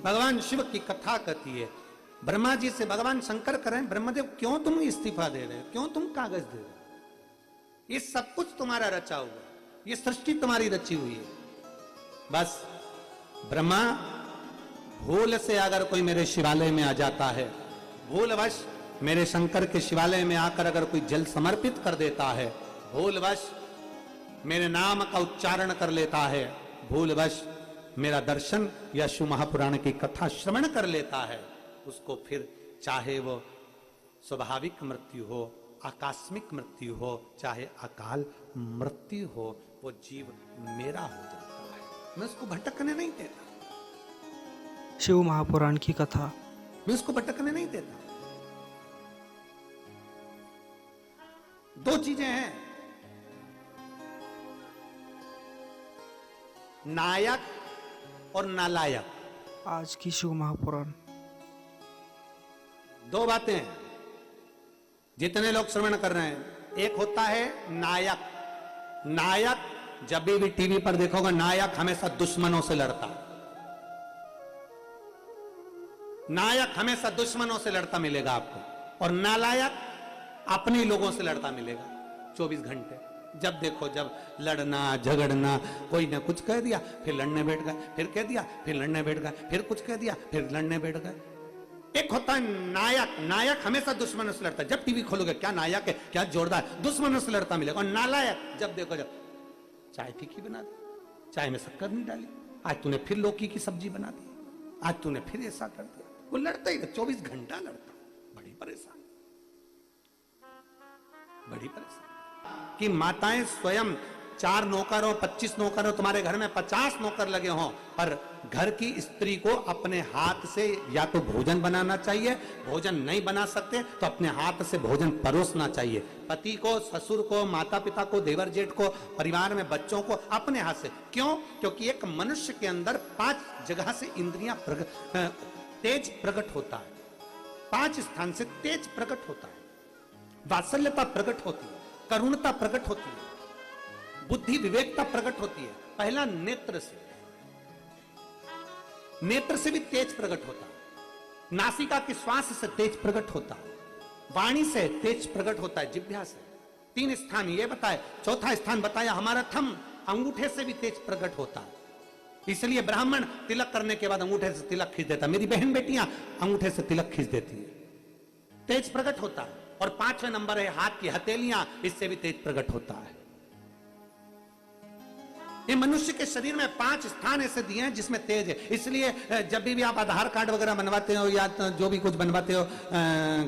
भगवान शिव की कथा कहती है। ब्रह्मा जी से भगवान शंकर करें, ब्रह्मदेव क्यों तुम इस्तीफा दे रहे हो, क्यों तुम कागज दे रहे हो, ये सब कुछ तुम्हारा रचा हुआ, ये सृष्टि तुम्हारी रची हुई है। बस ब्रह्मा भूल से अगर कोई मेरे शिवालय में आ जाता है, भूलवश मेरे शंकर के शिवालय में आकर अगर कोई जल समर्पित कर देता है, भूलवश मेरे नाम का उच्चारण कर लेता है, भूलवश मेरा दर्शन या शिव महापुराण की कथा श्रवण कर लेता है, उसको फिर चाहे वो स्वाभाविक मृत्यु हो, आकस्मिक मृत्यु हो, चाहे अकाल मृत्यु हो, वो जीव मेरा हो जाता है। मैं उसको भटकने नहीं देता। शिव महापुराण की कथा मैं उसको भटकने नहीं देता। दो चीजें हैं, नायक और नालायक। आज की शिव महापुराण दो बातें हैं जितने लोग श्रवण कर रहे हैं। एक होता है नायक। नायक जब भी टीवी पर देखोगे, नायक हमेशा दुश्मनों से लड़ता है। नायक हमेशा दुश्मनों से लड़ता मिलेगा आपको, और नालायक अपने लोगों से लड़ता मिलेगा 24 घंटे। जब देखो जब लड़ना झगड़ना, कोई ने कुछ कह दिया फिर लड़ने बैठ गए, फिर कह दिया फिर लड़ने बैठ गए, फिर कुछ कह दिया फिर लड़ने बैठ गए। एक होता है नायक। नायक हमेशा दुश्मनों से लड़ता है। जब टीवी खोलोगे क्या नायक है, क्या जोरदार, दुश्मनों से लड़ता मिलेगा। और नालायक जब देखो जब चाय फीकी बना दी, चाय में शक्कर नहीं डाली, आज तूने फिर लौकी की सब्जी बना दी, आज तूने फिर ऐसा कर दिया, वो लड़ता ही 24 घंटा लड़ता। बड़ी परेशान, बड़ी परेशान कि माताएं स्वयं 4 नौकर हो, 25 नौकर हो, तुम्हारे घर में 50 नौकर लगे हों, पर घर की स्त्री को अपने हाथ से या तो भोजन बनाना चाहिए, भोजन नहीं बना सकते तो अपने हाथ से भोजन परोसना चाहिए। पति को, ससुर को, माता पिता को, देवर जेठ को, परिवार में बच्चों को अपने हाथ से। क्यों? क्योंकि एक मनुष्य के अंदर 5 जगह से इंद्रियां तेज प्रकट होता है। 5 स्थान से तेज प्रकट होता है। वात्सल्यता प्रकट होती है, करुणता प्रकट होती है, बुद्धि विवेकता प्रकट होती है। पहला नेत्र से, नेत्र से भी तेज प्रकट होता है। नासिका के श्वास से तेज प्रकट होता है। वाणी से तेज प्रकट होता है, जिह्वा से। 3 स्थान ये बताए। चौथा स्थान बताया हमारा थंब, अंगूठे से भी तेज प्रकट होता है। इसलिए ब्राह्मण तिलक करने के बाद अंगूठे से तिलक खींच देता। मेरी बहन बेटियां अंगूठे से तिलक खींच देती है, तेज प्रकट होता है। और 5वें नंबर है हाथ की हथेलियां, इससे भी तेज प्रकट होता है। ये मनुष्य के शरीर में 5 स्थान ऐसे दिए हैं जिसमें तेज है। इसलिए जब भी आप आधार कार्ड वगैरह बनवाते हो या जो भी कुछ बनवाते हो,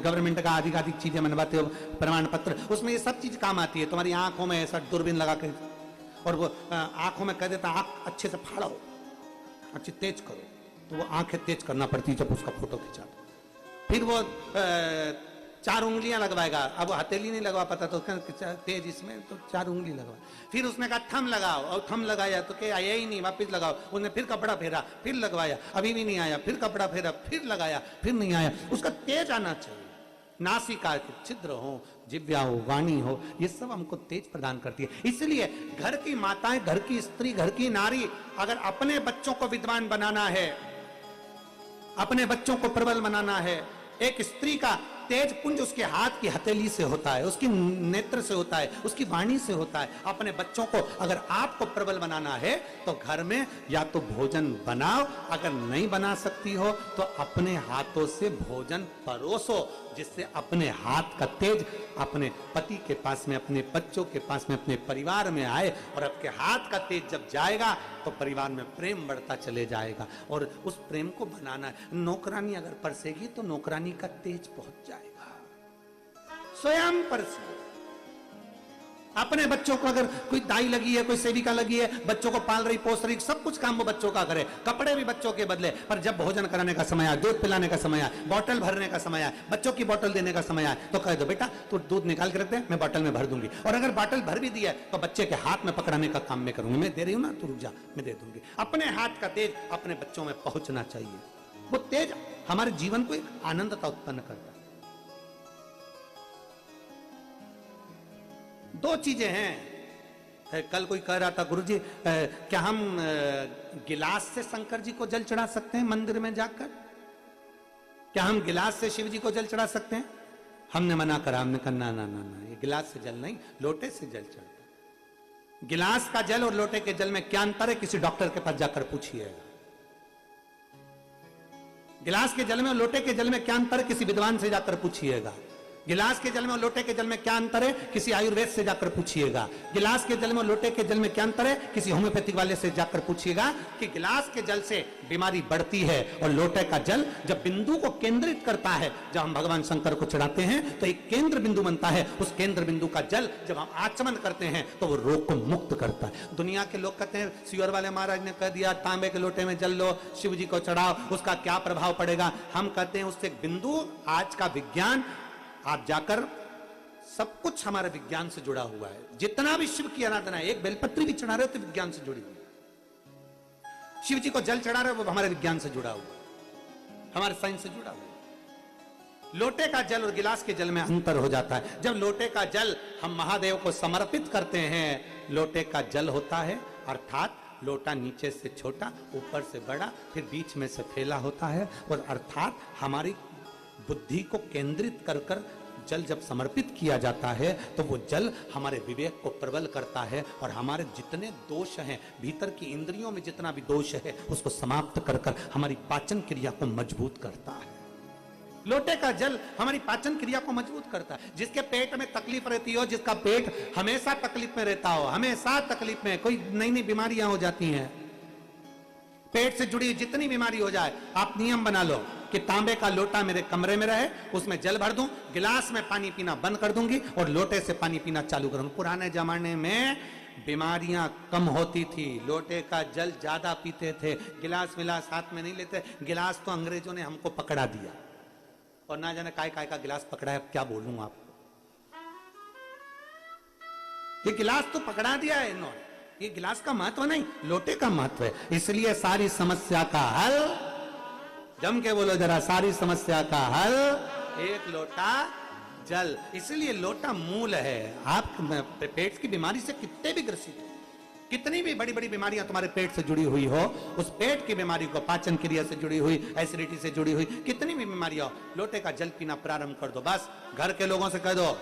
गवर्नमेंट का आधिकारिक चीजें बनवाते हो, प्रमाण पत्र, उसमें ये सब चीज काम आती है। तुम्हारी आंखों में ऐसा दूरबीन लगा के, और वो आंखों में कह देता आंख अच्छे से फाड़ो, अच्छी तेज करो, तो वो आंखें तेज करना पड़ती है जब उसका फोटो खिंचा दो। फिर वो 4 उंगलियां लगवाएगा। अब हथेली नहीं लगवा पाता तो तेज इसमें, तो 4 उंगली लगवा। फिर उसने कहा थंब लगाओ, और थंब लगाया तो क्या आया ही नहीं, वापस लगाओ। उसने फिर कपड़ा फेरा, फिर लगवाया, अभी भी नहीं आया, फिर कपड़ा फेरा, फिर लगाया, फिर नहीं आया। उसका तेज आना चाहिए। नासिका के छिद्र हो, जिह्वा हो, वाणी हो, ये सब हमको तेज प्रदान करती है। इसलिए घर की माताएं, घर की स्त्री, घर की नारी अगर अपने बच्चों को विद्वान बनाना है, अपने बच्चों को प्रबल बनाना है, एक स्त्री का तेज पुंज उसके हाथ की हथेली से होता है, उसकी नेत्र से होता है, उसकी वाणी से होता है। अपने बच्चों को अगर आपको प्रबल बनाना है तो घर में या तो भोजन बनाओ, अगर नहीं बना सकती हो तो अपने हाथों से भोजन परोसो, जिससे अपने हाथ का तेज अपने पति के पास में, अपने बच्चों के पास में, अपने परिवार में आए। और आपके हाथ का तेज जब जाएगा तो परिवार में प्रेम बढ़ता चले जाएगा। और उस प्रेम को बनाना है। नौकरानी अगर परसेगी तो नौकरानी का तेज पहुंच जाएगा, स्वयं परसे। अपने बच्चों को अगर कोई दाई लगी है, कोई सेविका लगी है, बच्चों को पाल रही, पोस रही, सब कुछ काम वो बच्चों का करे, कपड़े भी बच्चों के बदले। पर जब भोजन कराने का समय आए, दूध पिलाने का समय आए, बोतल भरने का समय आए, बच्चों की बोतल देने का समय आए, तो कह दो बेटा तू दूध निकाल के रख दे, मैं बोतल में भर दूंगी। और अगर बोतल भर भी दी है तो बच्चे के हाथ में पकड़ाने का काम मैं करूंगी। मैं दे रही हूं ना, तू रुक जा, मैं दे दूंगी। अपने हाथ का तेज अपने बच्चों में पहुंचना चाहिए। वो तेज हमारे जीवन को एक आनंदता उत्पन्न करता है। 2 चीजें हैं, कल कोई कह रहा था गुरुजी क्या हम गिलास से शंकर जी को जल चढ़ा सकते हैं मंदिर में जाकर? क्या हम गिलास से शिव जी को जल चढ़ा सकते हैं? हमने मना करा, हमने कहा ना ना ना ना, ये गिलास से जल नहीं, लोटे से जल चढ़ता। गिलास का जल और लोटे के जल में क्या अंतर है? किसी डॉक्टर के पास जाकर पूछिएगा। गिलास के जल में और लोटे के जल में क्या अंतर है? किसी विद्वान से जाकर पूछिएगा। गिलास के जल में और लोटे के जल में क्या अंतर है? किसी आयुर्वेद से जाकर पूछिएगा। गिलास के जल में और लोटे के जल में क्या अंतर है? किसी होम्योपैथिक वाले से जाकर पूछिएगा कि गिलास के जल से बीमारी बढ़ती है और लोटे का जल जब बिंदु को केंद्रित करता है, जब हम भगवान शंकर को चढ़ाते हैं तो एक केंद्र बिंदु बनता है। उस केंद्र बिंदु का जल जब हम आचमन करते हैं तो वो रोग को मुक्त करता है। दुनिया के लोग कहते हैं सियोर वाले महाराज ने कह दिया तांबे के लोटे में जल लो, शिव जी को चढ़ाओ, उसका क्या प्रभाव पड़ेगा? हम कहते हैं उससे बिंदु, आज का विज्ञान, आप जाकर सब कुछ हमारे विज्ञान से जुड़ा हुआ है। जितना भी शिव की आराधना है, एक बेलपत्री भी चढ़ा रहे हो तो विज्ञान से जुड़ी हुई है। शिव जी को जल चढ़ा रहे हो वो हमारे विज्ञान से जुड़ा हुआ है, हमारे साइंस से जुड़ा हुआ है। लोटे का जल और गिलास के जल में अंतर हो जाता है। जब लोटे का जल हम महादेव को समर्पित करते हैं, लोटे का जल होता है अर्थात लोटा नीचे से छोटा, ऊपर से बड़ा, फिर बीच में से फैला होता है, और अर्थात हमारी बुद्धि को केंद्रित कर कर जल जब समर्पित किया जाता है तो वो जल हमारे विवेक को प्रबल करता है और हमारे जितने दोष हैं, भीतर की इंद्रियों में जितना भी दोष है उसको समाप्त कर कर हमारी पाचन क्रिया को मजबूत करता है। लोटे का जल हमारी पाचन क्रिया को मजबूत करता है। जिसके पेट में तकलीफ रहती हो, जिसका पेट हमेशा तकलीफ में रहता हो, हमेशा तकलीफ में, कोई नई नई बीमारियां हो जाती हैं, पेट से जुड़ी जितनी बीमारी हो जाए, आप नियम बना लो कि तांबे का लोटा मेरे कमरे में रहे, उसमें जल भर दूं, गिलास में पानी पीना बंद कर दूंगी और लोटे से पानी पीना चालू करूंगी। पुराने जमाने में बीमारियां कम होती थी, लोटे का जल ज्यादा पीते थे, गिलास विलास हाथ में नहीं लेते। गिलास तो अंग्रेजों ने हमको पकड़ा दिया, और ना जाने काय काय का गिलास पकड़ा है, क्या बोलूं आपको। ये गिलास तो पकड़ा दिया है इन्होंने, ये गिलास का महत्व नहीं, लोटे का महत्व है। इसलिए सारी समस्या का हल, जम के बोलो जरा, सारी समस्या का हल एक लोटा जल। इसलिए लोटा मूल है। आप पेट की बीमारी से कितने भी ग्रसित हो, कितनी भी बड़ी बड़ी बीमारियां तुम्हारे पेट से जुड़ी हुई हो, उस पेट की बीमारी को, पाचन क्रिया से जुड़ी हुई, एसिडिटी से जुड़ी हुई, कितनी भी बीमारियां हो, लोटे का जल पीना प्रारंभ कर दो। बस घर के लोगों से कह दो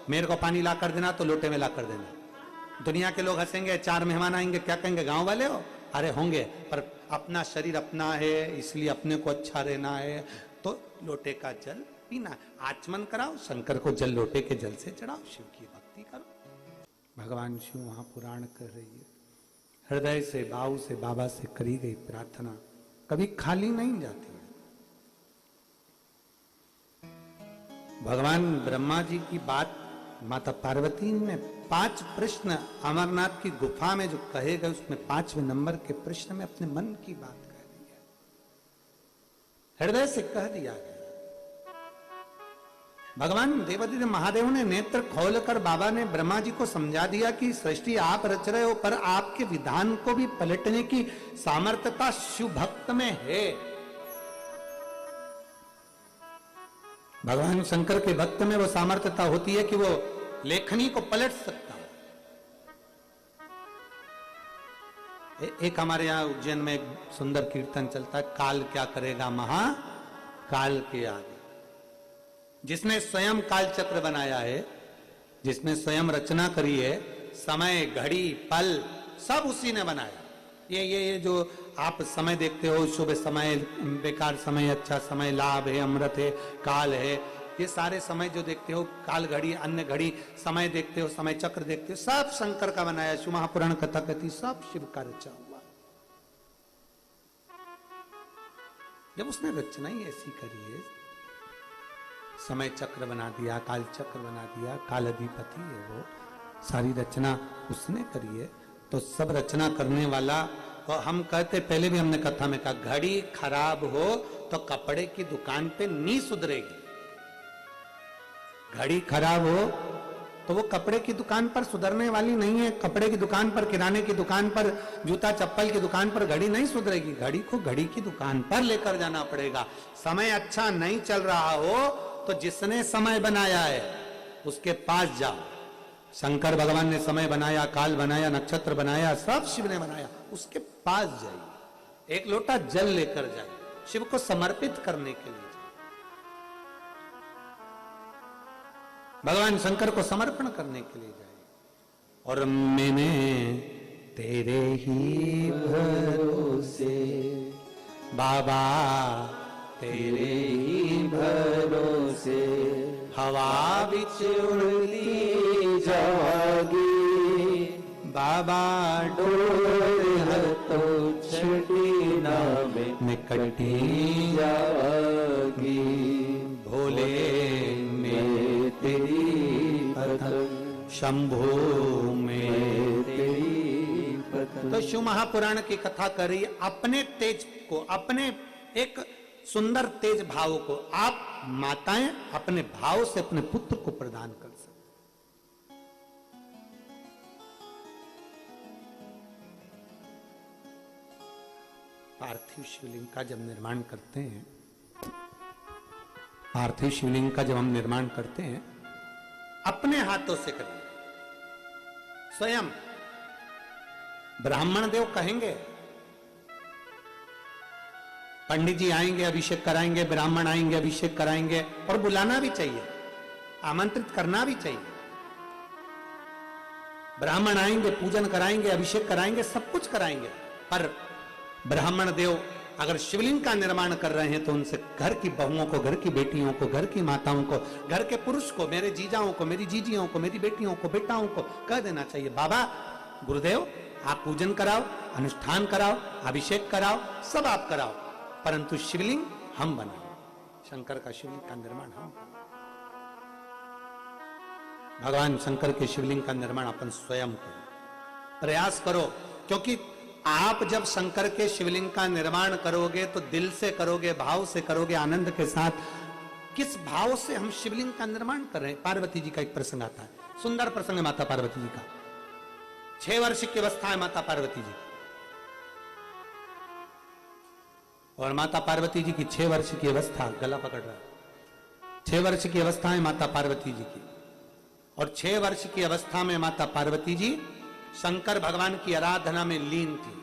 मेरे को पानी ला कर देना, तो लोटे में ला कर देना। दुनिया के लोग हंसेंगे, 4 मेहमान आएंगे, क्या कहेंगे, गांव वाले हो? अरे होंगे, पर अपना शरीर अपना है, इसलिए अपने को अच्छा रहना है, तो लोटे का जल पीना। आचमन कराओ, शंकर को जल लोटे के जल से चढ़ाओ, शिव की भक्ति करो। भगवान शिव वहां पुराण कर रही है, हृदय से, भाव से बाबा से करी गई प्रार्थना कभी खाली नहीं जाती है। भगवान ब्रह्मा जी की बात माता पार्वती ने 5 प्रश्न अमरनाथ की गुफा में जो कहे गए, उसमें 5वें नंबर के प्रश्न में अपने मन की बात कह दी है, हृदय से कह दिया गया। भगवान देवादिदेव महादेव ने नेत्र खोलकर बाबा ने ब्रह्मा जी को समझा दिया कि सृष्टि आप रच रहे हो, पर आपके विधान को भी पलटने की सामर्थ्यता शिव भक्त में है। भगवान शंकर के भक्त में वो सामर्थ्यता होती है कि वो लेखनी को पलट सकता है। एक हमारे यहां उज्जैन में एक सुंदर कीर्तन चलता है, काल क्या करेगा महा काल के आगे। जिसने स्वयं काल चक्र बनाया है, जिसने स्वयं रचना करी है, समय, घड़ी, पल सब उसी ने बनाया। ये जो आप समय देखते हो, शुभ समय, बेकार समय, अच्छा समय, लाभ है, अमृत है, काल है, ये सारे समय जो देखते हो, काल घड़ी, अन्य घड़ी, समय देखते हो, समय चक्र देखते हो, सब शंकर का बनाया। शिव महापुराण कथा कहती सब शिव का रचा हुआ। जब उसने रचना ही ऐसी करी है, समय चक्र बना दिया, काल चक्र बना दिया, काल अधिपति है वो, सारी रचना उसने करी है, तो सब रचना करने वाला। और हम कहते, पहले भी हमने कथा में कहा, घड़ी खराब हो तो कपड़े की दुकान पे नहीं सुधरेगी। घड़ी खराब हो तो वो कपड़े की दुकान पर सुधरने वाली नहीं है। कपड़े की दुकान पर, किराने की दुकान पर, जूता चप्पल की दुकान पर घड़ी नहीं सुधरेगी। घड़ी को घड़ी की दुकान पर लेकर जाना पड़ेगा। समय अच्छा नहीं चल रहा हो तो जिसने समय बनाया है उसके पास जाओ, शंकर भगवान ने समय बनाया, काल बनाया, नक्षत्र बनाया, सब शिव ने बनाया। उसके पास जाइए, एक लोटा जल लेकर जाइए, शिव को समर्पित करने के लिए भगवान शंकर को समर्पण करने के लिए जाइए। और मैंने तेरे ही भरोसे बाबा, तेरे ही भरोसे हवा बिच उड़ती जागी बाबा, डोर तो छड़ी नामे निकटी जागी भोले में तेरी पतंग, शंभो में तेरी पतंग। तो शिव महापुराण की कथा करी, अपने तेज को, अपने एक सुंदर तेज भाव को आप माताएं अपने भाव से अपने पुत्र को प्रदान कर सकते। पार्थिव शिवलिंग का जब निर्माण करते हैं, पार्थिव शिवलिंग का जब हम निर्माण करते हैं, अपने हाथों से करिए। स्वयं ब्राह्मण देव कहेंगे, पंडित जी आएंगे, अभिषेक कराएंगे, ब्राह्मण आएंगे, अभिषेक कराएंगे, और बुलाना भी चाहिए, आमंत्रित करना भी चाहिए। ब्राह्मण आएंगे, पूजन कराएंगे, अभिषेक कराएंगे, सब कुछ कराएंगे। पर ब्राह्मण देव अगर शिवलिंग का निर्माण कर रहे हैं तो उनसे घर की बहुओं को, घर की बेटियों को, घर की माताओं को, घर के पुरुष को, मेरे जीजाओं को, मेरी जीजियों को, मेरी बेटियों को, बेटाओं को कह देना चाहिए, बाबा गुरुदेव आप पूजन कराओ, अनुष्ठान कराओ, अभिषेक कराओ, सब आप कराओ, परंतु शिवलिंग हम बनाओ, शंकर का शिवलिंग का निर्माण हम करें। भगवान शंकर के शिवलिंग का निर्माण अपन स्वयं करें, प्रयास करो। क्योंकि आप जब शंकर के शिवलिंग का निर्माण करोगे तो दिल से करोगे, भाव से करोगे, आनंद के साथ। किस भाव से हम शिवलिंग का निर्माण कर रहे हैं? पार्वती जी का एक प्रसंग आता है, सुंदर प्रसंग है माता पार्वती जी का। 6 वर्ष की अवस्था है माता पार्वती जी, और माता पार्वती जी की 6 वर्ष की अवस्था, गला पकड़ रहा है, 6 वर्ष की अवस्था है माता पार्वती जी की। और 6 वर्ष की अवस्था में माता पार्वती जी शंकर भगवान की आराधना में लीन थी।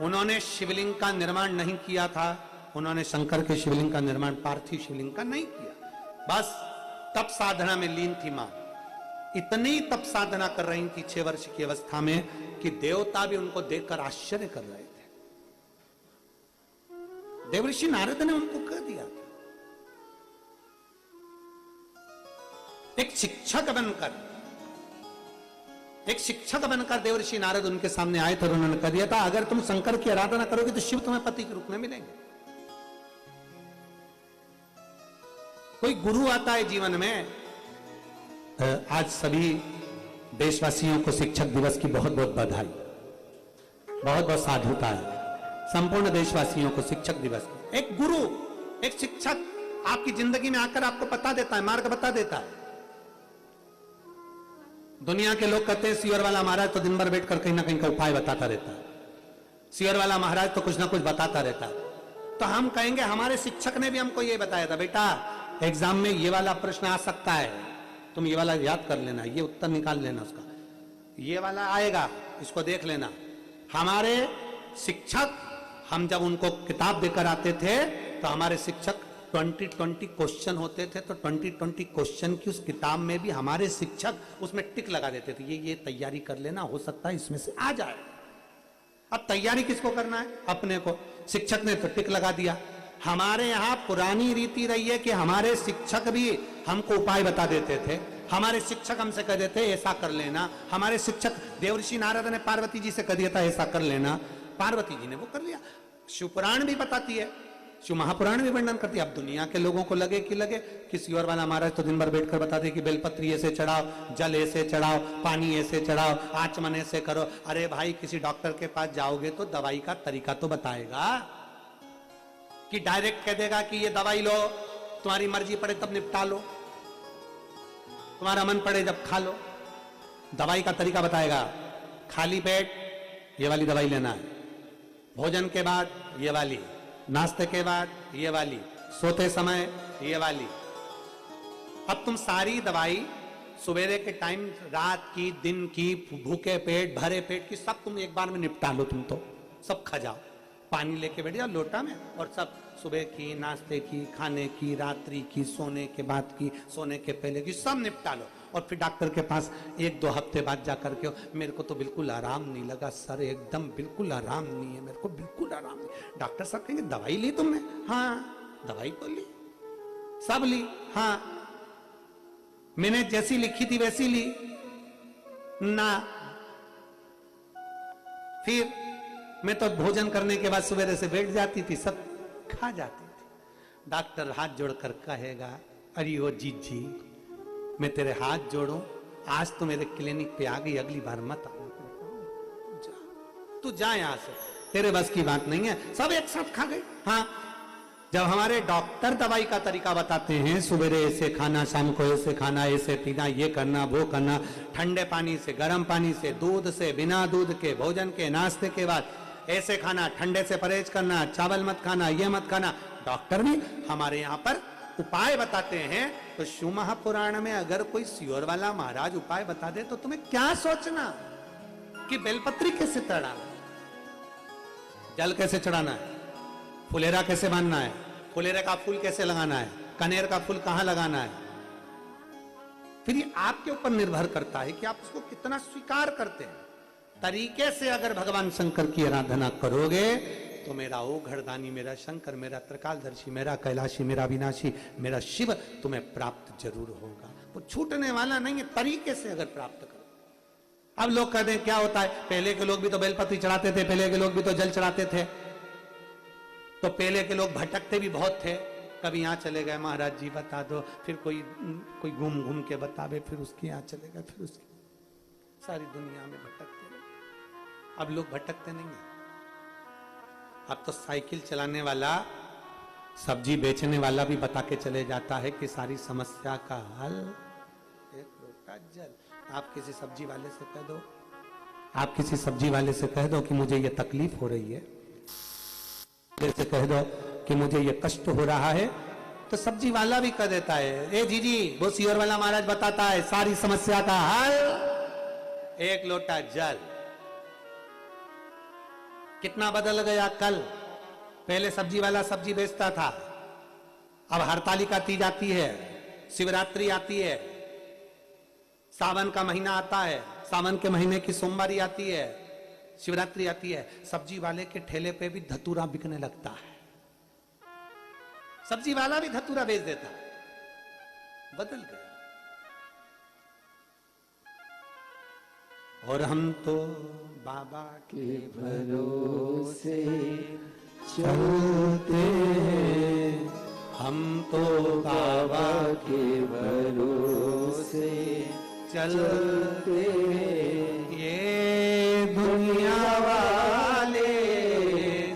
उन्होंने शिवलिंग का निर्माण नहीं किया था, उन्होंने शंकर के शिवलिंग का निर्माण, पार्थिव शिवलिंग का नहीं किया, बस तप साधना में लीन थी मां। इतनी तप साधना कर रही थी 6 वर्ष की अवस्था में कि देवता भी उनको देखकर आश्चर्य कर रहे थे। देवर्षि नारद ने उनको कह दिया था, एक शिक्षक बनकर देवर्षि नारद उनके सामने आए थे और उन्होंने कह दिया था, अगर तुम शंकर की आराधना करोगे तो शिव तुम्हें पति के रूप में मिलेंगे। कोई गुरु आता है जीवन में। आज सभी देशवासियों को शिक्षक दिवस की बहुत बहुत बधाई, बहुत बहुत साधुता है संपूर्ण देशवासियों को शिक्षक दिवस की। एक गुरु, एक शिक्षक आपकी जिंदगी में आकर आपको बता देता है, मार्ग बता देता है। दुनिया के लोग कहते हैं सियर वाला महाराज तो दिन भर बैठकर कहीं ना कहीं का उपाय बताता रहता है, सियर वाला महाराज तो कुछ ना कुछ बताता रहता है। तो हम कहेंगे हमारे शिक्षक ने भी हमको ये बताया था, बेटा एग्जाम में ये वाला प्रश्न आ सकता है, तुम ये वाला याद कर लेना, ये उत्तर निकाल लेना उसका, ये वाला आएगा, इसको देख लेना। हमारे शिक्षक, हम जब उनको किताब देकर आते थे तो हमारे शिक्षक 20-20 क्वेश्चन होते थे, तो 20-20 क्वेश्चन की उस किताब में भी हमारे शिक्षक उसमें टिक लगा देते थे, ये तैयारी कर लेना, हो सकता है इसमें से आ जाए। अब तैयारी किसको करना है? अपने को। शिक्षक ने तो टिक लगा दिया। हमारे यहाँ पुरानी रीति रही है कि हमारे शिक्षक भी हमको उपाय बता देते थे, हमारे शिक्षक हमसे कह देते ऐसा कर लेना। हमारे शिक्षक देवर्षि नारद ने पार्वती जी से कह दिया था ऐसा कर लेना, पार्वती जी ने वो कर लिया। शिवपुराण भी बताती है, शिव महापुराण भी वर्णन करती है। अब दुनिया के लोगों को लगे किसी और वाला महाराज तो दिन भर बैठकर बताते कि बेलपत्री ऐसे चढ़ाओ, जल ऐसे चढ़ाओ, पानी ऐसे चढ़ाओ, आचमन ऐसे करो। अरे भाई, किसी डॉक्टर के पास जाओगे तो दवाई का तरीका तो बताएगा, कि डायरेक्ट कह देगा कि ये दवाई लो, तुम्हारी मर्जी पड़े तब निपटा लो, तुम्हारा मन पड़े जब खा लो। दवाई का तरीका बताएगा, खाली पेट ये वाली दवाई लेना है, भोजन के बाद ये वाली, नाश्ते के बाद ये वाली, सोते समय ये वाली। अब तुम सारी दवाई सवेरे के टाइम, रात की, दिन की, भूखे पेट, भरे पेट की, सब तुम एक बार में निपटा लो। तुम तो सब खा जाओ, पानी लेके बैठ जाओ लोटा में, और सब सुबह की, नाश्ते की, खाने की, रात्रि की, सोने के बाद की, सोने के पहले की, सब निपटा लो। और फिर डॉक्टर के पास 1-2 हफ्ते बाद जा करके, मेरे को तो बिल्कुल आराम नहीं लगा सर, एकदम बिल्कुल आराम नहीं है, मेरे को बिल्कुल आराम नहीं। डॉक्टर साहब कहेंगे दवाई ली तुमने? हाँ दवाई तो ली, सब ली। हाँ मैंने जैसी लिखी थी वैसी ली ना। फिर मैं तो भोजन करने के बाद सवेरे से बैठ जाती थी, सब खा जाती थी। डॉक्टर हाथ जोड़कर कहेगा, अरे ओ जीजी, मैं तेरे हाथ जोड़ूं, आज तो मेरे क्लिनिक पे आ गई, अगली बार मत आना। तू जा यहां से, तेरे बस की बात नहीं है। सब एक साथ खा गए। हाँ, जब हमारे डॉक्टर दवाई का तरीका बताते हैं, सवेरे ऐसे खाना, शाम को ऐसे खाना, ऐसे पीना, ये करना, वो करना, ठंडे पानी से, गर्म पानी से, दूध से, बिना दूध के, भोजन के, नाश्ते के बाद ऐसे खाना, ठंडे से परहेज करना, चावल मत खाना, ये मत खाना, डॉक्टर भी हमारे यहाँ पर उपाय बताते हैं। तो शिव महापुराण में अगर कोई सियोर वाला महाराज उपाय बता दे तो तुम्हें क्या सोचना कि बेलपत्री कैसे चढ़ाना है, जल कैसे चढ़ाना है, फुलेरा कैसे बांधना है, फुलेरे का फूल कैसे लगाना है, कनेर का फूल कहां लगाना है। फिर ये आपके ऊपर निर्भर करता है कि आप उसको कितना स्वीकार करते हैं। तरीके से अगर भगवान शंकर की आराधना करोगे तो मेरा ओ घरदानी, मेरा शंकर, मेरा त्रिकालदर्शी, मेरा कैलाशी, मेरा विनाशी, मेरा शिव तुम्हें प्राप्त जरूर होगा। वो छूटने वाला नहीं है, तरीके से अगर प्राप्त करो। अब लोग कहते हैं क्या होता है, पहले के लोग भी तो बेलपत्री चढ़ाते थे, पहले के लोग भी तो जल चढ़ाते थे, तो पहले के लोग भटकते भी बहुत थे। कभी यहाँ चले गए, महाराज जी बता दो, फिर कोई घूम घूम के बतावे, फिर उसके यहाँ चले गए, फिर उसकी सारी दुनिया में भटकते रहे। अब लोग भटकते नहीं है। अब तो साइकिल चलाने वाला, सब्जी बेचने वाला भी बता के चले जाता है कि सारी समस्या का हल एक लोटा जल। आप किसी सब्जी वाले से कह दो, आप किसी सब्जी वाले से कह दो कि मुझे ये तकलीफ हो रही है, जैसे कह दो कि मुझे ये कष्ट हो रहा है, तो सब्जी वाला भी कह देता है, ए जीजी, वो सियोर वाला महाराज बताता है सारी समस्या का हल एक लोटा जल। कितना बदल गया कल। पहले सब्जी वाला सब्जी बेचता था, अब हरतालिका तीज आती है, शिवरात्रि आती है, सावन का महीना आता है, सावन के महीने की सोमवारी आती है, शिवरात्रि आती है, सब्जी वाले के ठेले पे भी धतूरा बिकने लगता है। सब्जी वाला भी धतूरा बेच देता है। बदल गया। और हम तो बाबा के भरोसे चलते हैं, हम तो बाबा के भरोसे चलते हैं। ये दुनिया वाले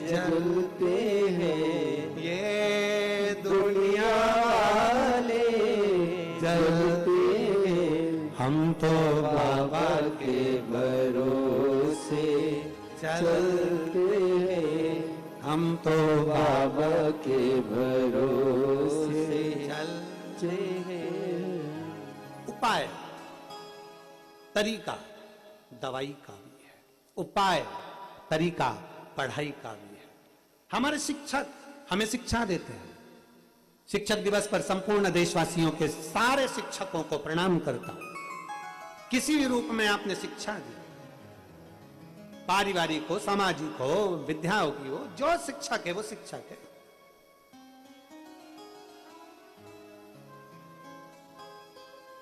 जलते हैं, ये दुनिया वाले जलते हैं, हम तो बाबा के भरोसे चलते हैं, हम तो बाबा के भरोसे चलते हैं। उपाय तरीका दवाई का भी है, उपाय तरीका पढ़ाई का भी है। हमारे शिक्षक हमें शिक्षा देते हैं। शिक्षक दिवस पर संपूर्ण देशवासियों के सारे शिक्षकों को प्रणाम करता हूं। किसी भी रूप में आपने शिक्षा दी, पारिवारिक हो, सामाजिक हो, विद्याओं की हो, जो शिक्षक है वो शिक्षक है।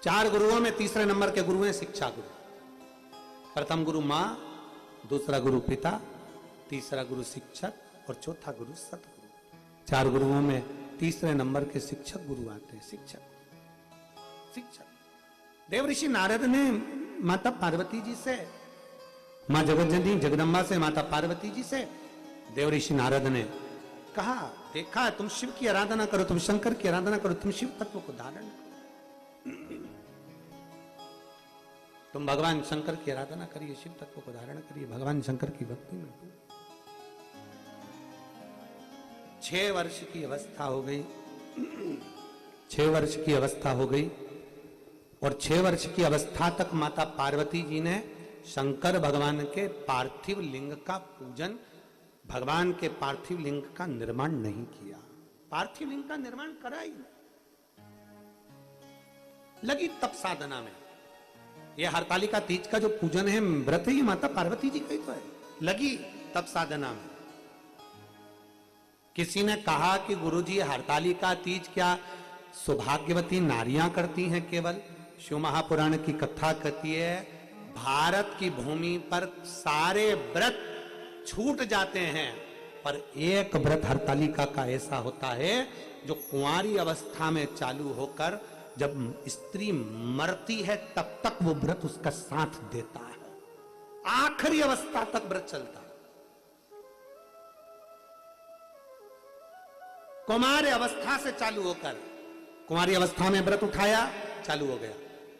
चार गुरुओं में तीसरे नंबर के गुरु हैं शिक्षा गुरु। प्रथम गुरु मां, दूसरा गुरु पिता, तीसरा गुरु शिक्षक और चौथा गुरु सतगुरु। चार गुरुओं में तीसरे नंबर के शिक्षक गुरु आते हैं। शिक्षक देवऋषि नारद ने माता पार्वती जी से, मां जगतजननी जगदम्बा से, माता पार्वती जी से देवऋषि नारद ने कहा, देखा तुम शिव की आराधना करो, तुम शंकर की आराधना करो, तुम शिव तत्व को धारण करो, तुम भगवान शंकर की आराधना करिए, शिव तत्व को धारण करिए, भगवान शंकर की भक्ति में। 6 वर्ष की अवस्था हो गई, 6 वर्ष की अवस्था हो गई और 6 वर्ष की अवस्था तक माता पार्वती जी ने शंकर भगवान के पार्थिव लिंग का पूजन, भगवान के पार्थिव लिंग का निर्माण नहीं किया। पार्थिव लिंग का निर्माण करा ही लगी तप साधना में। ये हरतालिका तीज का जो पूजन है, व्रत है, ये माता पार्वती जी का ही तो है। लगी तप साधना में। किसी ने कहा कि गुरुजी हरतालिका तीज क्या सौभाग्यवती नारियां करती हैं केवल? शिव महापुराण की कथा कहती है भारत की भूमि पर सारे व्रत छूट जाते हैं, पर एक व्रत हरतालिका का ऐसा होता है जो कुंवारी अवस्था में चालू होकर जब स्त्री मरती है तब तक वो व्रत उसका साथ देता है, आखिरी अवस्था तक व्रत चलता है। कुमारी अवस्था से चालू होकर, कुमारी अवस्था में व्रत उठाया, चालू हो गया।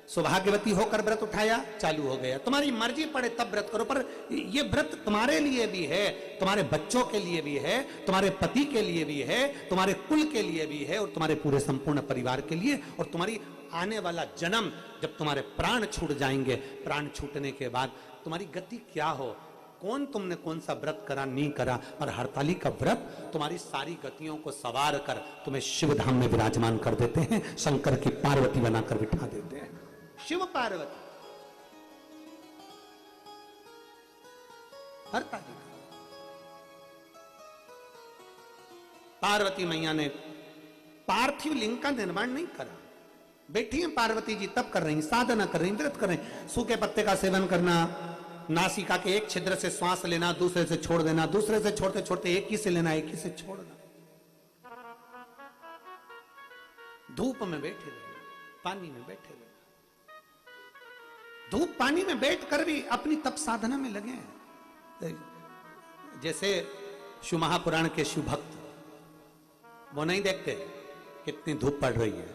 सौभाग्यवती होकर व्रत उठाया, चालू हो गया। तुम्हारी मर्जी पड़े तब व्रत करो, पर ये व्रत तुम्हारे लिए भी है, तुम्हारे बच्चों के लिए भी है, तुम्हारे पति के लिए भी है, तुम्हारे कुल के लिए भी है, और तुम्हारे पूरे संपूर्ण परिवार के लिए, और तुम्हारी आने वाला जन्म जब तुम्हारे प्राण छूट जाएंगे, प्राण छूटने के बाद तुम्हारी गति क्या हो, कौन तुमने कौन सा व्रत करा नहीं करा, पर हरताली का व्रत तुम्हारी सारी गतियों को सवार कर तुम्हें शिव धाम में विराजमान कर देते हैं, शंकर की पार्वती बनाकर बिठा देते हैं। शिव पार्वती हरताली, पार्वती मैया ने पार्थिव लिंग का निर्माण नहीं करा। बैठी हैं पार्वती जी, तप कर रही, साधना कर रही, व्रत कर रही। सूखे पत्ते का सेवन करना, नासिका के एक छिद्र से श्वास लेना, दूसरे से छोड़ देना, दूसरे से छोड़ते छोड़ते एक ही से लेना, एक ही से छोड़ना। धूप में बैठे रहे, पानी में बैठे रहे, धूप पानी में बैठकर भी अपनी तप साधना में लगे हैं। जैसे शिव महापुराण के शिव भक्त, वो नहीं देखते कितनी धूप पड़ रही है।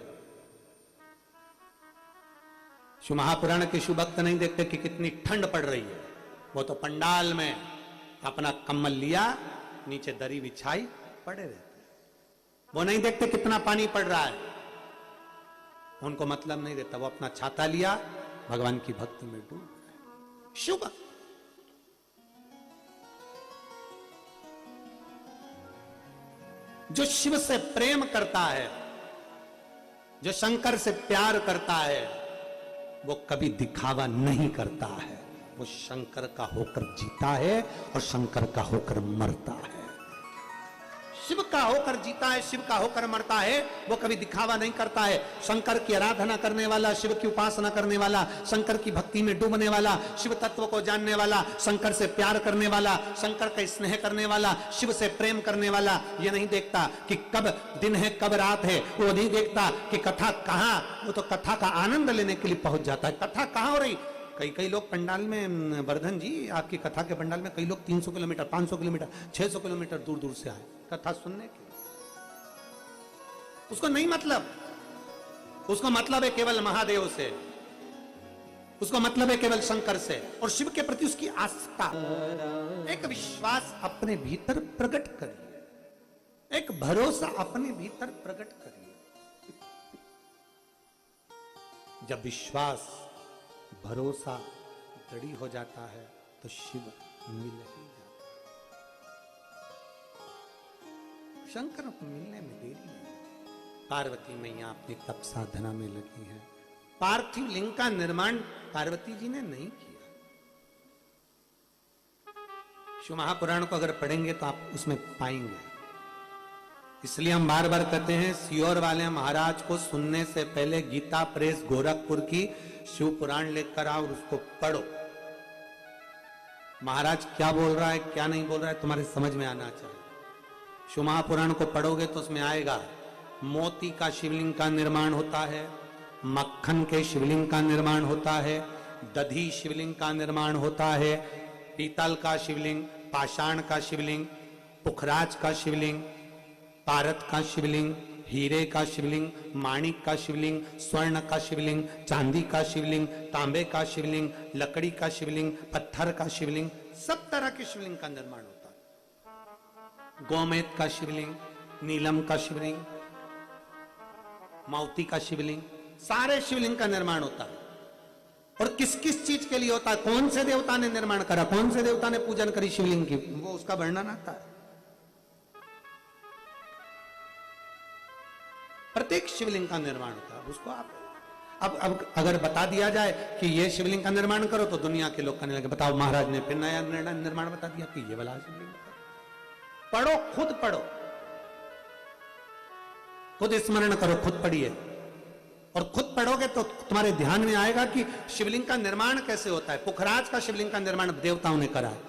शिव महापुराण के शिव भक्त नहीं देखते कि कितनी ठंड पड़ रही है। वो तो पंडाल में अपना कम्बल लिया, नीचे दरी बिछाई, पड़े रहते। वो नहीं देखते कितना पानी पड़ रहा है, उनको मतलब नहीं देता। वो अपना छाता लिया, भगवान की भक्ति में डूब गए। शिव भक्त जो शिव से प्रेम करता है, जो शंकर से प्यार करता है, वो कभी दिखावा नहीं करता है। वो शंकर का होकर जीता है और शंकर का होकर मरता है। शिव का होकर जीता है, शिव का होकर मरता है। वो कभी दिखावा नहीं करता है। शंकर की आराधना करने वाला, शिव की उपासना करने वाला, शंकर की भक्ति में डूबने वाला, शिव तत्व को जानने वाला, शंकर से प्यार करने वाला, शंकर का स्नेह करने वाला, शिव से प्रेम करने वाला, ये नहीं देखता कि कब दिन है कब रात है। वो नहीं देखता कि कथा कहां, वो तो कथा का आनंद लेने के लिए पहुंच जाता है। कथा कहां हो रही? कई लोग पंडाल में, वर्धन जी आपकी कथा के पंडाल में कई लोग 300 किलोमीटर, 500 किलोमीटर, 600 किलोमीटर दूर दूर से आए कथा सुनने के। उसको नहीं मतलब, उसको मतलब है केवल महादेव से, उसको मतलब है केवल शंकर से, और शिव के प्रति उसकी आस्था, एक विश्वास अपने भीतर प्रकट करिए, एक भरोसा अपने भीतर प्रकट करिए। जब विश्वास भरोसा दृढ़ हो जाता है तो शिव मिल ही जाता है। शंकर को मिलने में देरी नहीं। पार्वती मैया अपनी तप साधना में लगी है। पार्थिव लिंग का निर्माण पार्वती जी ने नहीं किया। शिव महापुराण को अगर पढ़ेंगे तो आप उसमें पाएंगे। इसलिए हम बार बार कहते हैं, सियोर वाले महाराज को सुनने से पहले गीता प्रेस गोरखपुर की शिव पुराण लेकर आओ और उसको पढ़ो। महाराज क्या बोल रहा है, क्या नहीं बोल रहा है, तुम्हारे समझ में आना चाहिए। शिव महापुराण को पढ़ोगे तो उसमें आएगा, मोती का शिवलिंग का निर्माण होता है, मक्खन के शिवलिंग का निर्माण होता है, दधी शिवलिंग का निर्माण होता है, पीतल का शिवलिंग, पाषाण का शिवलिंग, पुखराज का शिवलिंग, पारत का शिवलिंग, हीरे का शिवलिंग, माणिक का शिवलिंग, स्वर्ण का शिवलिंग, चांदी का शिवलिंग, तांबे का शिवलिंग, लकड़ी का शिवलिंग, पत्थर का शिवलिंग, सब तरह के शिवलिंग का निर्माण होता है। गोमेद का शिवलिंग, नीलम का शिवलिंग, माउती का शिवलिंग, सारे शिवलिंग का निर्माण होता है। और किस किस चीज के लिए होता है, कौन से देवता ने निर्माण करा, कौन से देवता ने पूजन करी शिवलिंग की, वो उसका वर्णन आता है। प्रत्येक शिवलिंग का निर्माण होता है, उसको आप अब अगर बता दिया जाए कि ये शिवलिंग का निर्माण करो तो दुनिया के लोग कहने लगे बताओ महाराज ने फिर नया निर्माण बता दिया कि ये वाला शिवलिंग। पढ़ो, खुद पढ़ो, खुद स्मरण करो, खुद पढ़िए, और खुद पढ़ोगे तो तुम्हारे ध्यान में आएगा कि शिवलिंग का निर्माण कैसे होता है। पुखराज का शिवलिंग का निर्माण देवताओं ने करा है,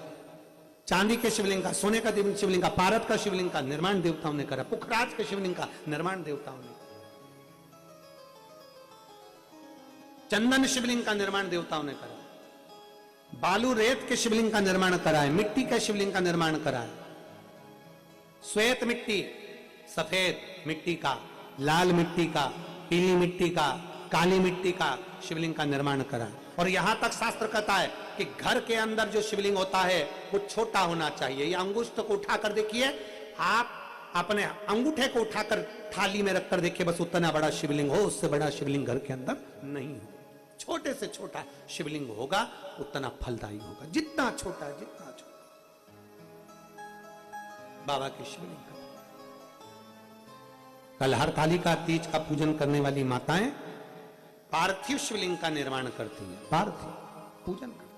चांदी के शिवलिंग का, सोने का शिवलिंग का, पारद का शिवलिंग का निर्माण देवताओं ने करा, पुखराज के शिवलिंग का निर्माण देवताओं ने, चंदन शिवलिंग का निर्माण देवताओं ने करा, बालू रेत के शिवलिंग का निर्माण करा है, मिट्टी के शिवलिंग का निर्माण करा है, श्वेत मिट्टी, सफेद मिट्टी का, लाल मिट्टी का, पीली मिट्टी का, काली मिट्टी का शिवलिंग का निर्माण करा है। और यहां तक शास्त्र कहता है कि घर के अंदर जो शिवलिंग होता है वो छोटा होना चाहिए। ये अंगुष्ठ को उठाकर देखिए, आप अपने अंगूठे को उठाकर थाली में रखकर देखिए, बस उतना बड़ा शिवलिंग हो, उससे बड़ा शिवलिंग घर के अंदर नहीं हो। छोटे से छोटा शिवलिंग होगा उतना फलदायी होगा, जितना छोटा जितना छोटा। बाबा के शिवलिंग का कल हरतालिका तीज का पूजन करने वाली माताएं पार्थिव शिवलिंग का निर्माण करती हैं, पार्थिव पूजन करती।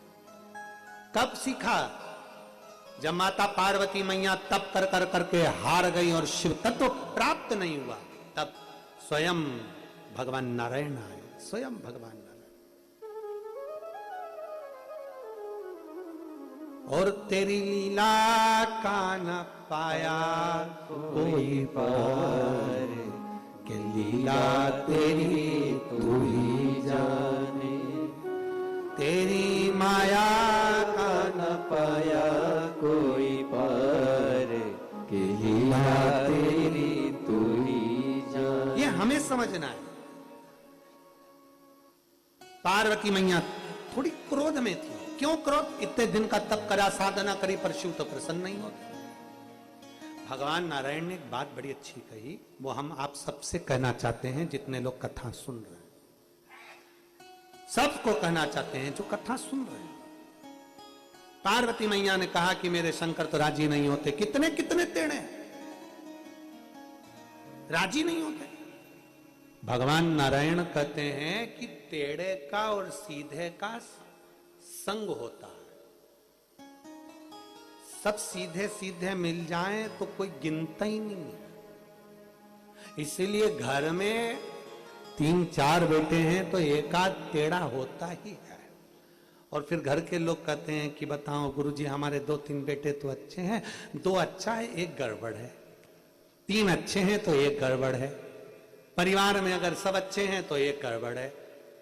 कब सीखा? जब माता पार्वती मैया तप कर कर करके हार गई और शिव तत्व प्राप्त नहीं हुआ, तब स्वयं भगवान नारायण आए, स्वयं भगवान नारायण। और तेरी लीला का न पाया कोई पार, के लीला तेरी तू ही जाने, तेरी माया का न पाया कोई पार, के लीला तेरी तू ही जाने। ये हमें समझना है। पार्वती मैया थोड़ी क्रोध में थी। क्यों क्रोध? इतने दिन का तप करा, साधना करी, पर शिव तो प्रसन्न नहीं होते। भगवान नारायण ने एक बात बड़ी अच्छी कही, वो हम आप सबसे कहना चाहते हैं जितने लोग कथा सुन रहे हैं, सबको कहना चाहते हैं जो कथा सुन रहे हैं। पार्वती मैया ने कहा कि मेरे शंकर तो राजी नहीं होते, कितने कितने टेढ़े राजी नहीं होते। भगवान नारायण कहते हैं कि टेढ़े का और सीधे का संग होता है। सब सीधे सीधे मिल जाएं तो कोई गिनता ही नहीं है। इसीलिए घर में 3-4 बेटे हैं तो एक आध टेढ़ा होता ही है। और फिर घर के लोग कहते हैं कि बताओ गुरुजी, हमारे 2-3 बेटे तो अच्छे हैं, 2 अच्छा है, 1 गड़बड़ है, 3 अच्छे हैं तो 1 गड़बड़ है। परिवार में अगर सब अच्छे हैं तो 1 गड़बड़ है।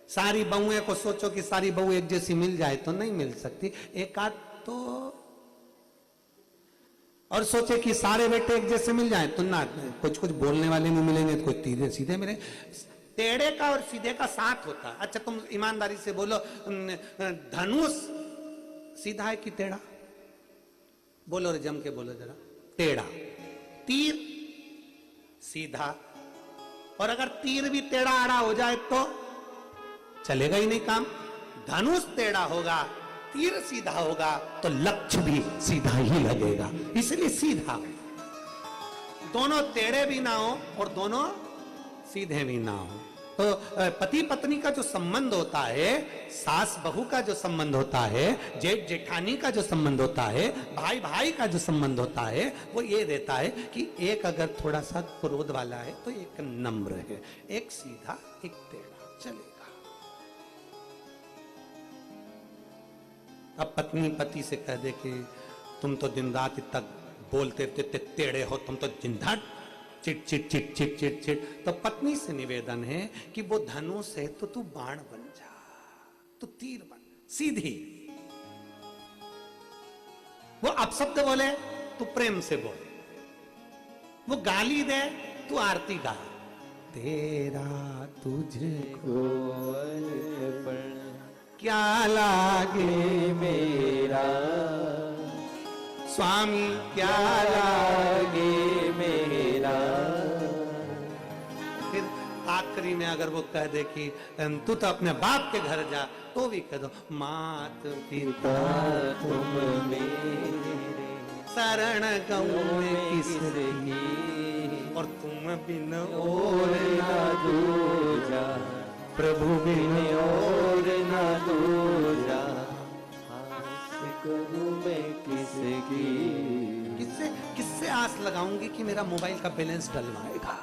सारी बहुएं को सोचो कि सारी बहू एक जैसी मिल जाए तो नहीं मिल सकती, एक आध तो, और सोचे कि सारे बेटे एक जैसे मिल जाए तो ना, कुछ कुछ बोलने वाले नहीं मिलेंगे तो कुछ सीधे सीधे मिले। टेढ़े का और सीधे का साथ होता है। अच्छा तुम ईमानदारी से बोलो, धनुष सीधा है कि टेढ़ा? बोलो रे, जम के बोलो जरा। टेढ़ा। तीर सीधा, और अगर तीर भी टेढ़ा आड़ा हो जाए तो चलेगा ही नहीं काम। धनुष टेढ़ा होगा, तीर सीधा होगा तो लक्ष्य भी सीधा ही लगेगा, इसलिए सीधा। दोनों टेढ़े भी ना हो और दोनों सीधे भी ना हो। तो पति पत्नी का जो संबंध होता है, सास बहू का जो संबंध होता है, जेठ जेठानी का जो संबंध होता है, भाई भाई का जो संबंध होता है, वो ये रहता है कि एक अगर थोड़ा सा क्रोध वाला है तो एक नम्र है, एक सीधा एक टेढ़ा, चलेगा। अब पत्नी पति से कह दे कि तुम तो दिन रात तक बोलते टेढ़े हो, तुम तो दिन रात chit chit chit chit chit chit, तो पत्नी से निवेदन है कि वो धनुष है तो तू बाण बन जा, तू तीर बन, सीधी। वो अपशब्द बोले तू प्रेम से बोले, वो गाली दे तू आरती गा। तेरा तुझको अर्पण क्या लागे मेरा स्वामी, क्या लागे मेरा। फिर आख आखिरी में अगर वो कह दे कि तू तो अपने बाप के घर जा, तो भी कह दो मात पिता तुम मेरे शरण गऊ किसकी, और तुम बिन और ना दूजा, प्रभु बिन और ना दूजा, आस करूं मैं किसकी। किससे किससे आस लगाऊंगी कि मेरा मोबाइल का बैलेंस डलवाएगा?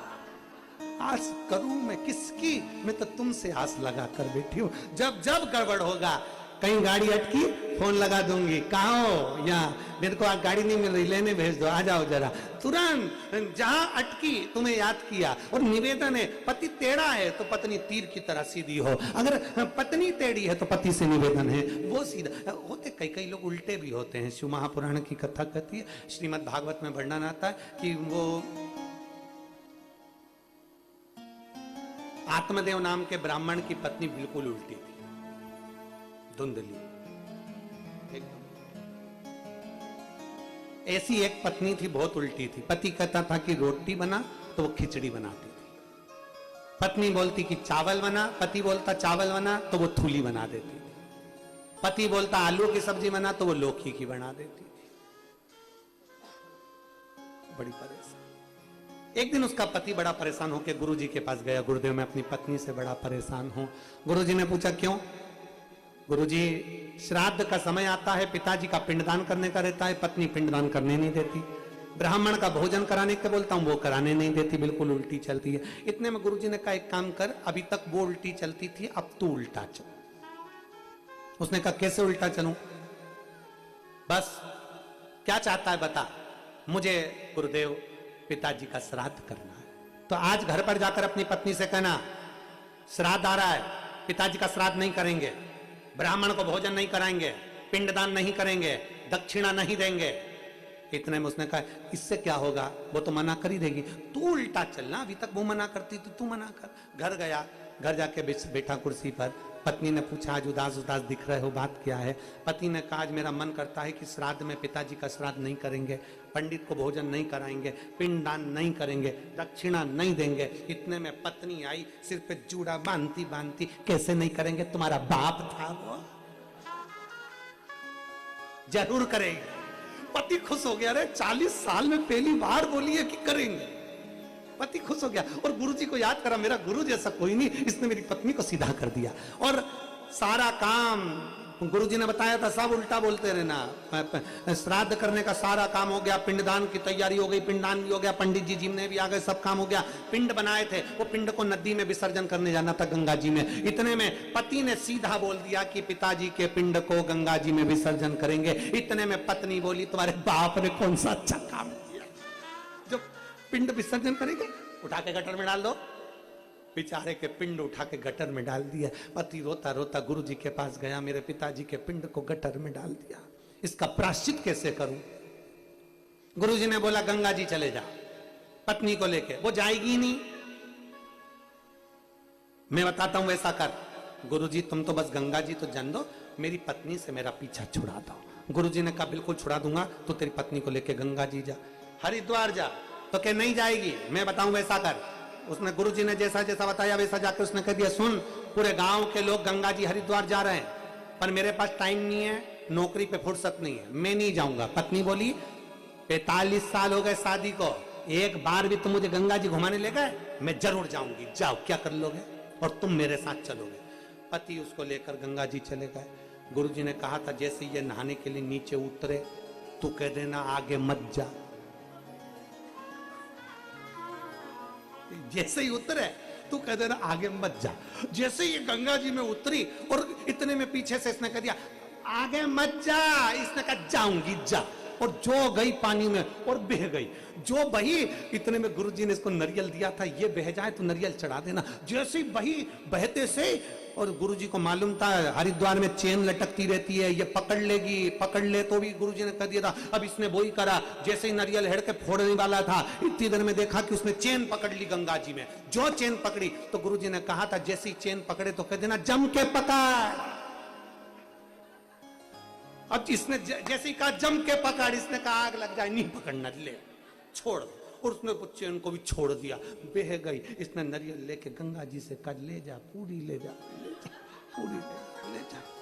आस करूं मैं किसकी? मैं तो तुमसे आस लगा कर बैठी हूं। जब जब गड़बड़ होगा, कहीं गाड़ी अटकी, फोन लगा दूंगी, कहाँ हो? यहाँ मेरे को गाड़ी नहीं मिल रही, लेने भेज दो, आ जाओ जरा। तुरंत जहां अटकी तुम्हें याद किया। और निवेदन है, पति टेढ़ा है तो पत्नी तीर की तरह सीधी हो, अगर पत्नी टेढ़ी है तो पति से निवेदन है वो सीधा होते। कई कई लोग उल्टे भी होते हैं। शिव महापुराण की कथा कहती है, श्रीमद् भागवत में वर्णन आता है कि वो आत्मदेव नाम के ब्राह्मण की पत्नी बिल्कुल उल्टी थी, धुंधली एकदम। ऐसी एक पत्नी थी, बहुत उल्टी थी। पति कहता था कि रोटी बना तो वो खिचड़ी बनाती थी। पत्नी बोलती कि चावल बना, पति बोलता चावल बना तो वो थूली बना देती थी। पति बोलता आलू की सब्जी बना तो वो लौकी की बना देती थी। बड़ी परेशान। एक दिन उसका पति बड़ा परेशान होकर गुरुजी के पास गया, गुरुदेव मैं अपनी पत्नी से बड़ा परेशान हूं। गुरुजी ने पूछा क्यों? गुरुजी श्राद्ध का समय आता है, पिताजी का पिंडदान करने का रहता है, पत्नी पिंडदान करने नहीं देती। ब्राह्मण का भोजन कराने के बोलता हूं, वो कराने नहीं देती, बिल्कुल उल्टी चलती है। इतने में गुरुजी ने कहा एक काम कर, अभी तक वो उल्टी चलती थी, अब तू उल्टा चल। उसने कहा कैसे उल्टा चलूं? बस क्या चाहता है बता। मुझे गुरुदेव पिताजी का श्राद्ध करना है। तो आज घर पर जाकर अपनी पत्नी से कहना श्राद्ध आ रहा है, पिताजी का श्राद्ध नहीं करेंगे, ब्राह्मण को भोजन नहीं कराएंगे, पिंडदान नहीं करेंगे, दक्षिणा नहीं देंगे। इतने में उसने कहा इससे क्या होगा, वो तो मना कर ही देगी, तू उल्टा चलना, अभी तक वो मना करती तो तू मना कर। घर गया, घर जाके बैठा कुर्सी पर। पत्नी ने पूछा आज उदास उदास दिख रहे हो, बात क्या है? पति ने कहा आज मेरा मन करता है कि श्राद्ध में पिताजी का श्राद्ध नहीं करेंगे, पंडित को भोजन नहीं कराएंगे, पिंडदान नहीं करेंगे, दक्षिणा नहीं देंगे। इतने में पत्नी आई, सिर पे जूड़ा बांधती बांधती, कैसे नहीं करेंगे, तुम्हारा बाप था वो, जरूर करेंगे। पति खुश हो गया, अरे 40 साल में पहली बार बोली है कि करेंगे। पति खुश हो गया और गुरुजी को याद करा, मेरा गुरु जैसा कोई नहीं, इसने मेरी पत्नी को सीधा कर दिया। और सारा काम गुरुजी ने बताया था, सब उल्टा बोलते रहना। श्राद्ध करने का सारा काम हो गया, पिंडदान की तैयारी हो गई, पिंडदान भी हो गया, पंडित जी जिम्ने भी आ गए, सब काम हो गया। पिंड बनाए थे, वो पिंड को नदी में विसर्जन करने जाना था, गंगा जी में। इतने में पति ने सीधा बोल दिया कि पिताजी के पिंड को गंगा जी में विसर्जन करेंगे। इतने में पत्नी बोली तुम्हारे बाप ने कौन सा अच्छा काम किया, जो पिंड विसर्जन करेंगे, उठा के गटर में डाल दो। बेचारे के पिंड उठा के गटर में डाल दिया। पति रोता रोता गुरुजी के पास गया, मेरे पिताजी के पिंड को गटर में डाल दिया, इसका प्रायश्चित कैसे करूं? गुरुजी ने बोला गंगा जी चले जा पत्नी को लेके। वो जाएगी नहीं, मैं बताता हूं वैसा कर। गुरुजी तुम तो बस गंगा जी तो जान दो, मेरी पत्नी से मेरा पीछा छुड़ा दो। गुरुजी ने कहा बिल्कुल छुड़ा दूंगा, तो तेरी पत्नी को लेके गंगा जी जा। हरिद्वार जा, तो क्या नहीं जाएगी? मैं बताऊं वैसा कर। उसने गुरुजी ने जैसा जैसा बताया वैसा जाकर उसने कह दिया सुन, पूरे गांव के लोग गंगा जी हरिद्वार जा रहे हैं, पर मेरे पास टाइम नहीं है, नौकरी पे फुर्सत नहीं है, मैं नहीं जाऊंगा। पत्नी बोली 45 साल हो गए शादी को, एक बार भी तुम मुझे गंगा जी घुमाने ले गए? मैं जरूर जाऊंगी, जाओ क्या कर लोगे, और तुम मेरे साथ चलोगे। पति उसको लेकर गंगा जी चले गए। गुरुजी ने कहा था जैसे ये नहाने के लिए नीचे उतरे, तू कह देना आगे मत जा। जैसे ही उतरे तू कह देना आगे मत जा। जैसे ही गंगा जी में उतरी और इतने में पीछे से इसने कह दिया आगे मत जा, इसने कहा जाऊंगी जा, और जो गई पानी में और बह गई। जो बही, इतने में गुरुजी ने इसको नरियल दिया था, ये बह जाए तो नरियल चढ़ा देना। जैसे ही बही, बहते से, और गुरुजी को मालूम था हरिद्वार में चेन लटकती रहती है, ये पकड़ लेगी, पकड़ ले तो भी गुरुजी ने कह दिया था। अब इसने वही करा, जैसे ही नरियल हेड़ के फोड़ने वाला था, इतनी देर में देखा कि उसने चेन पकड़ ली गंगा जी में। जो चेन पकड़ी तो गुरुजी ने कहा था जैसे ही चेन पकड़े तो कह देना जम के पकड़। अब इसने जैसे ही कहा जम के पकड़, इसने कहा आग लग जाए, नहीं पकड़ना, ले छोड़ दो। और उसने बच्चे उनको भी छोड़ दिया, बह गई। इसने नारियल लेके गंगा जी से कहा ले जा, पूरी ले जा, ले जा, पूरी ले जा, ले जा।